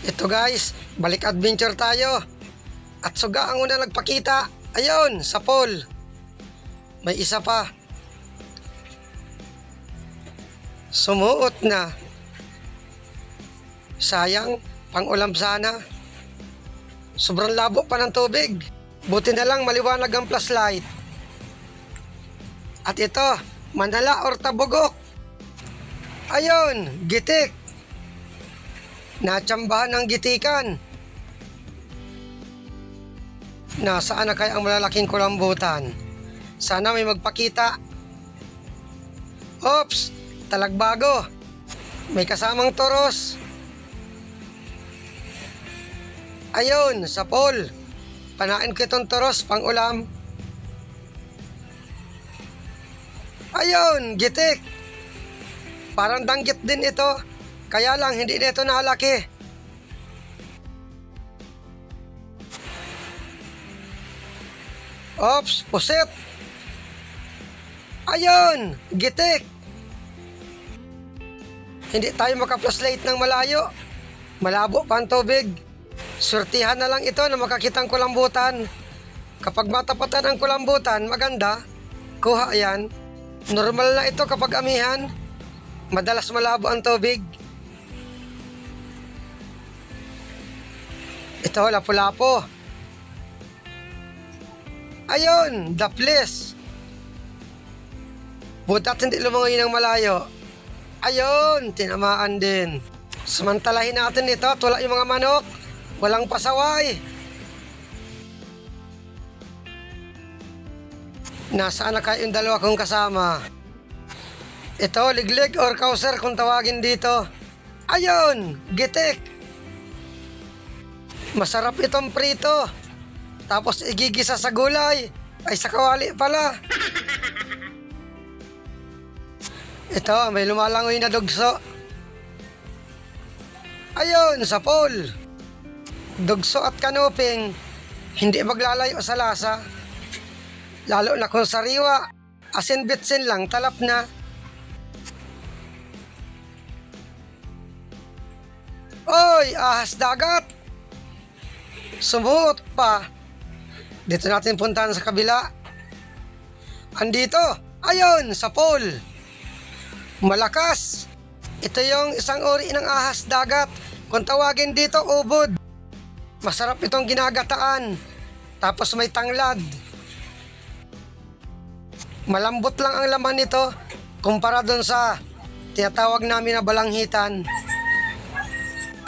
Ito guys, balik adventure tayo. At suga ang una nagpakita. Ayun, sa pool. May isa pa. Sumuot na. Sayang, pang-ulam sana. Sobrang labo pa ng tubig. Buti na lang maliwanag ang flashlight. At ito, manala or tabugok. Ayun, gitik. Natsambahan ng gitikan. Nasaan na kaya ang malalaking kulambutan? Sana may magpakita. Oops, talagbago. May kasamang toros. Ayun, sa pool. Panain ko itong toros pang ulam. Ayun, gitik. Parang danggit din ito. Kaya lang hindi nito nalaki. Ops, puset. Ayun, gitik. Hindi tayo maka-flashlight ng malayo. Malabo pa ang tubig. Surtihan na lang ito na makakitang kulambutan. Kapag matapatan ang kulambutan, maganda. Kuha yan. Normal na ito kapag amihan. Madalas malabo ang tubig. Ito, lapu-lapo. Ayun, daplis. Butat hindi lumangoy ng malayo. Ayun, tinamaan din. Samantalahin natin ito at wala yung mga manok. Walang pasaway. Nasaan na kayo yung dalawa kong kasama? Ito, liglig or kauser kung tawagin dito. Ayun, gitik. Masarap itong prito. Tapos igigisa sa gulay. Ay, sa kawali pala. Ito, may lumalangoy na dugso. Ayun, sa pool. Dugso at kanuping. Hindi maglalayo sa lasa. Lalo na kung sariwa. Asin bitsin lang, talap na. Oy, ahas dagat. Sumuot pa. Dito natin puntahan sa kabila. Andito. Ayun, sa pool. Malakas. Ito yung isang uri ng ahas dagat. Kung tawagin dito, ubod. Masarap itong ginagataan. Tapos may tanglad. Malambot lang ang laman nito kumpara dun sa tinatawag namin na balanghitan.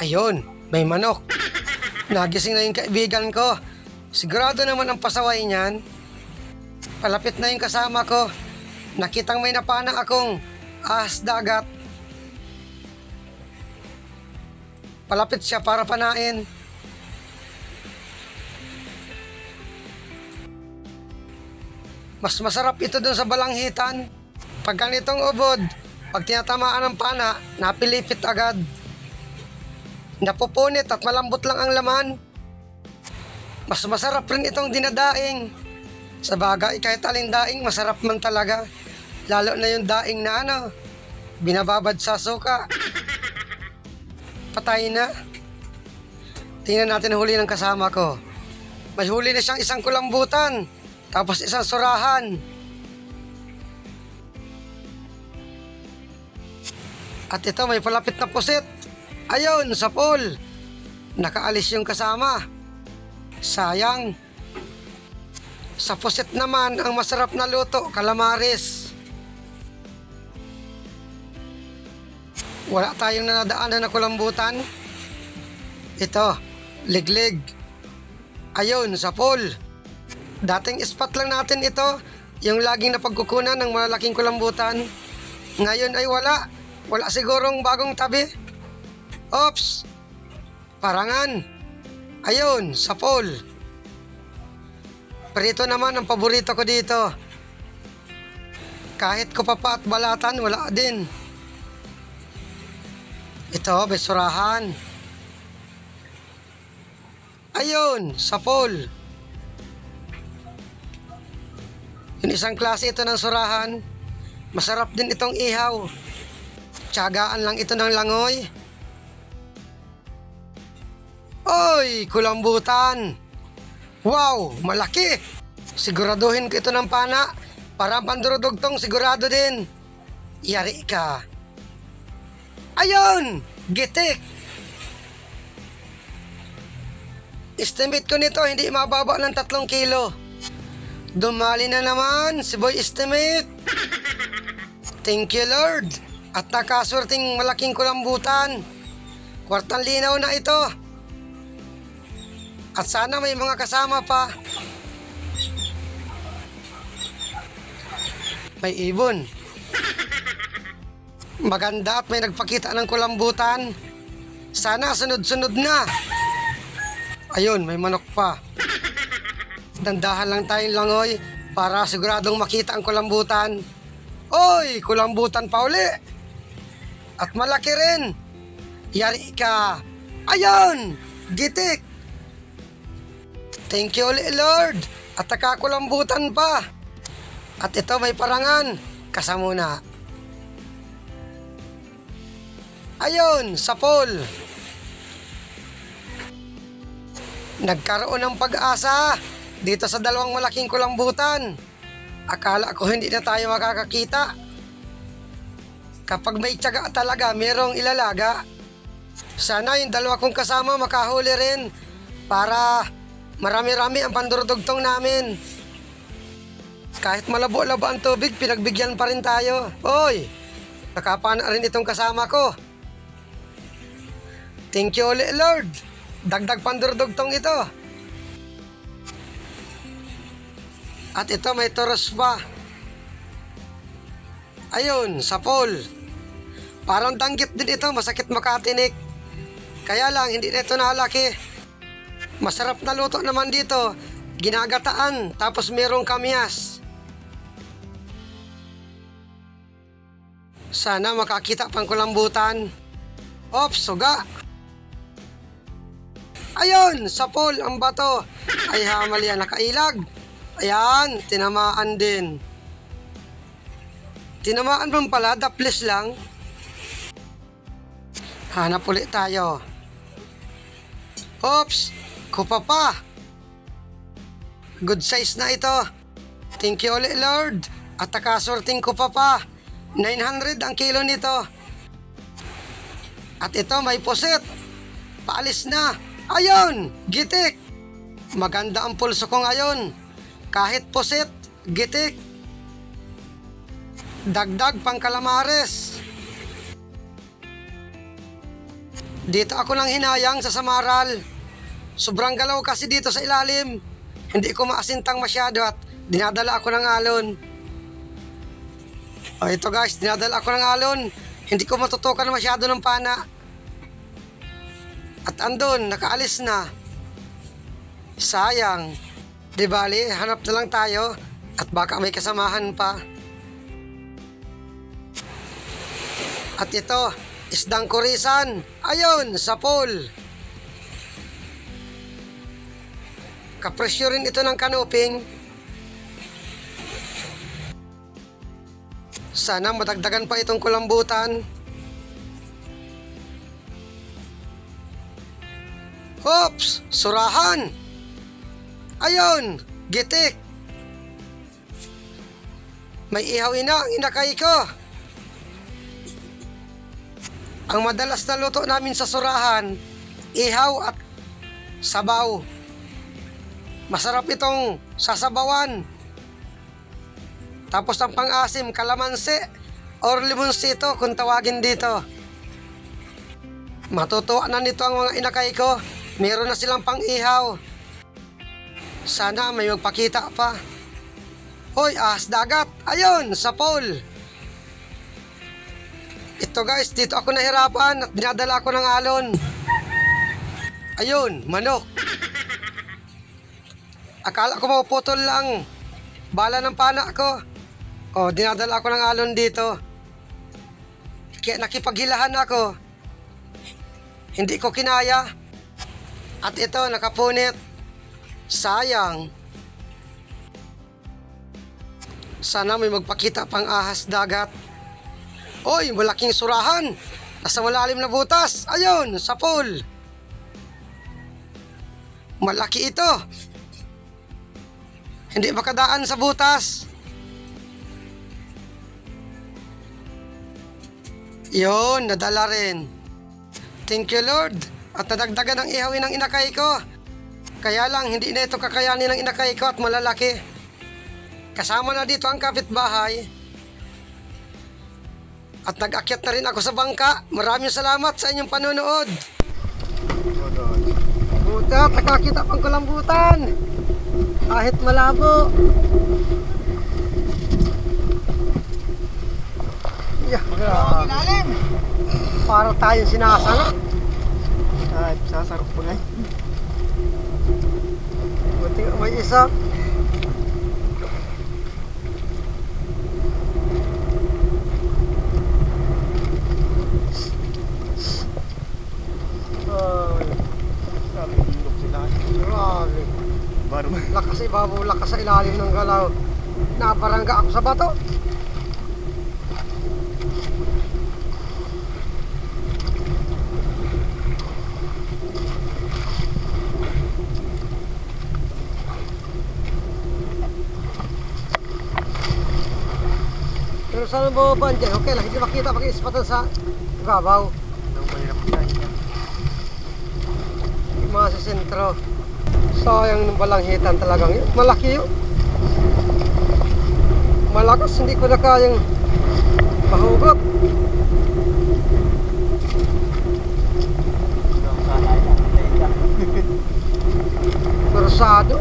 Ayun, may manok. Nagising na yung kaibigan ko. Sigurado naman ang pasaway niyan. Palapit na yung kasama ko. Nakitang may napana akong ahas dagat. Palapit siya para panain. Mas masarap ito dun sa balanghitan. Pag ganitong ubod, pag tinatamaan ng pana, napilipit agad. Napupunit at malambot lang ang laman. Mas masarap rin itong dinadaing. Sa bagay, kahit aling daing, masarap man talaga. Lalo na yung daing na binababad sa suka. Patay na. Tingnan natin huli ng kasama ko. May huli na siyang isang kulambutan. Tapos isang surahan. At ito, may palapit na pusit. Ayun, sa pool. Nakaalis yung kasama. Sayang. Sa pusit naman, ang masarap na luto, calamares. Wala tayong nanadaanan na kulambutan. Ito, liglig. Ayun, sa pool. Dating spot lang natin ito, yung laging napagkukunan ng malalaking kulambutan. Ngayon ay wala. Wala sigurong bagong tabi. Ops! Parangan. Ayun, sa pool. Prito naman ang paborito ko dito. Kahit kupapa at balatan, wala din. Ito, besurahan. Ayun, sa pool. Yung isang klase ito ng surahan. Masarap din itong ihaw. Tiyagaan lang ito ng langoy. Oy, kulambutan! Wow, malaki! Siguraduhin ko ito ng pana. Para ang pandurudugtong sigurado din. Yari ka. Ayun! Gitik! Estimate ko nito hindi mababa ng 3 kilo. Dumali na naman si Boy Estimate. Thank you Lord. At nakasurting malaking kulambutan. Kwartang linaw na ito. At sana may mga kasama pa. May ibon. Maganda at may nagpakita ng kulambutan. Sana sunod-sunod na. Ayun, may manok pa. Dandahan lang tayong langoy para siguradong makita ang kulambutan. Oy, kulambutan pa uli. At malaki rin. Yari ka. Ayun, gitik. Thank you ulit Lord. At nakakulambutan pa. At ito may parangan. Kasamuna. Ayun, sapol. Nagkaroon ng pag-asa dito sa dalawang malaking kulambutan. Akala ko hindi na tayo makakakita. Kapag may tiyaga talaga, merong ilalaga. Sana yung dalawa kong kasama makahuli rin para marami-rami ang pandurudugtong namin. Kahit malabo-labo ang tubig, pinagbigyan pa rin tayo. Oy, nakapana rin itong kasama ko. Thank you ulit Lord. Dagdag pandurdugtong ito. At ito may toros pa. Ayun, sapol. Parang danggit din ito, masakit makatinik. Kaya lang, hindi na ito nalaki. Masarap na luto naman dito. Ginagataan, tapos merong kamyas. Sana makakita pang kulambutan. Ops, suga. Ayun, sapol ang bato. Ay hamal yan, nakailag. Ayan, tinamaan din. Tinamaan man pala, daplis lang. Hanap ulit tayo. Oops, kupa pa. Good size na ito. Thank you ulit Lord. At nakasorting kupa pa. 900 ang kilo nito. At ito may puset. Paalis na. Ayun, gitik. Maganda ang pulso ko ngayon. Kahit puset, gitik. Dagdag pang kalamares. Dito ako nang hinayang sa Samaral. Sobrang galaw kasi dito sa ilalim. Hindi ko maasintang masyado at dinadala ako ng alon. O ito guys, dinadala ako ng alon. Hindi ko matutukan masyado ng pana. At andun, nakaalis na. Sayang. Di bali, hanap na lang tayo. At baka may kasamahan pa. At ito, isdang kurisan. Ayun, sapol. Kapresyo rin ito ng kanuping. Sana madagdagan pa itong kulambutan. Oops! Surahan! Ayun! Gitik! May ihawin na ang inakay ko. Ang madalas na luto namin sa surahan, ihaw at sabaw. Masarap itong sasabawan. Tapos ang pang-asim, kalamansi or limonsito kung tawagin dito. Matutuwa na nito ang mga inakay ko. Meron na silang pang-ihaw. Sana may magpakita pa. Hoy, ahas dagat. Ayun, sapol. Ito guys, dito ako nahirapan at dinadala ako ng alon. Ayun, manok. Akala ko mapuputol lang. Bala ng pana ko. O, dinadala ako ng alon dito. Kaya nakipaghilahan ako. Hindi ko kinaya. At ito, nakapunit. Sayang. Sana may magpakita pang ahas dagat. Oy, malaking surahan. Nasa malalim na butas. Ayun, sapol. Malaki ito. Hindi makadaan sa butas. Yun, nadala rin. Thank you, Lord. At nadagdagan ang ihawin ng inakay ko. Kaya lang, hindi na ito kakayanin ng inakay ko at malalaki. Kasama na dito ang kapitbahay. At nag-akyat na rin ako sa bangka. Maraming salamat sa inyong panonood. Buta, nakakita pang kulambutan. Kahit malabo. Yeah, Ilalim. para tayong sinasana. Ay, sasarap po na. Buti nga may isa. Ay, Sabi hilok sila. grabe. Baro. Lakas ibabaw, lakas sa ilalim ng galaw. Naparangga ako sa bato. Pero saan ang bababaan dyan? Okay lang, hindi makita pag-ispatan sa gabaw. Ang mahirap na yan. Yung mga sa sentro. Sayang ng balanghitan talagang yun. Malaki yun. Malakas, hindi ko na kayang mahugot. Ang salay lang. Marsado.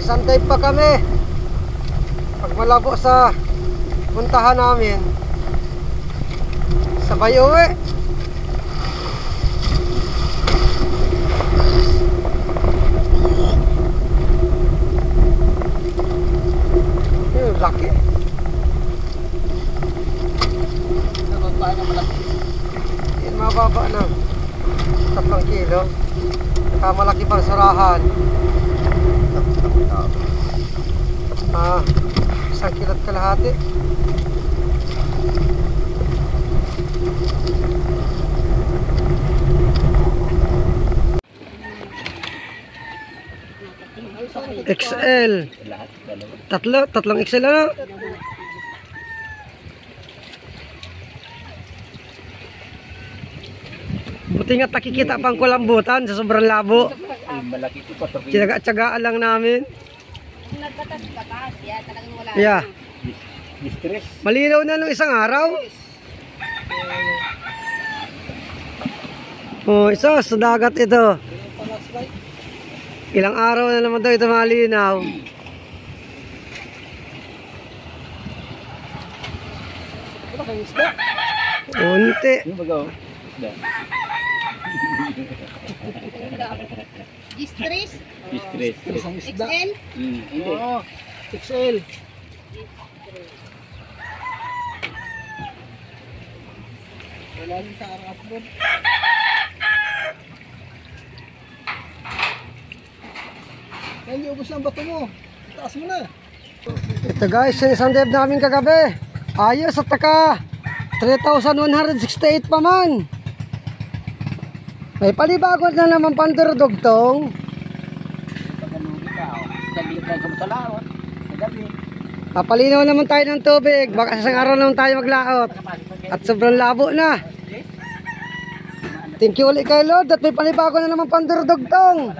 Isang dive pa kami. Pag malabo sa puntahan namin, sabay uwi. Yung laki. Nababa na malaki. Yan mababa na 3 kilo. Malaki pang surahan. 1 kilo't kalahati. XL. Tatlong XL na. Buti nga nakikita pang kulambutan sa sobrang labo. Malaki ito pa. Tiyaga-tiyagaan lang namin. Nagbatas-batas, yan, talagang wala. Yeah. Distress. Malinaw na nung isang araw. Oh, isa sa dagat ito. Ilang araw na naman daw ito malinaw. Unti. Yung baga, isda. Distress, Distress. XL, Hindi. XL. Wala rin sa arap doon. Ay, ubos ang bato mo. Taas mo na. Ito guys, isang dive namin kagabi. Ayos at taka 3,168 pa man. May panibago na naman pandurdugtong. Pagkalugi ka, gabi tayo ka matalawat. Gabi. Papalinaw naman tayo ng tubig. Baka isang araw naman tayo maglaot. At sobrang labo na. Thank you ulit kay Lord at may panibago na naman pandurdugtong.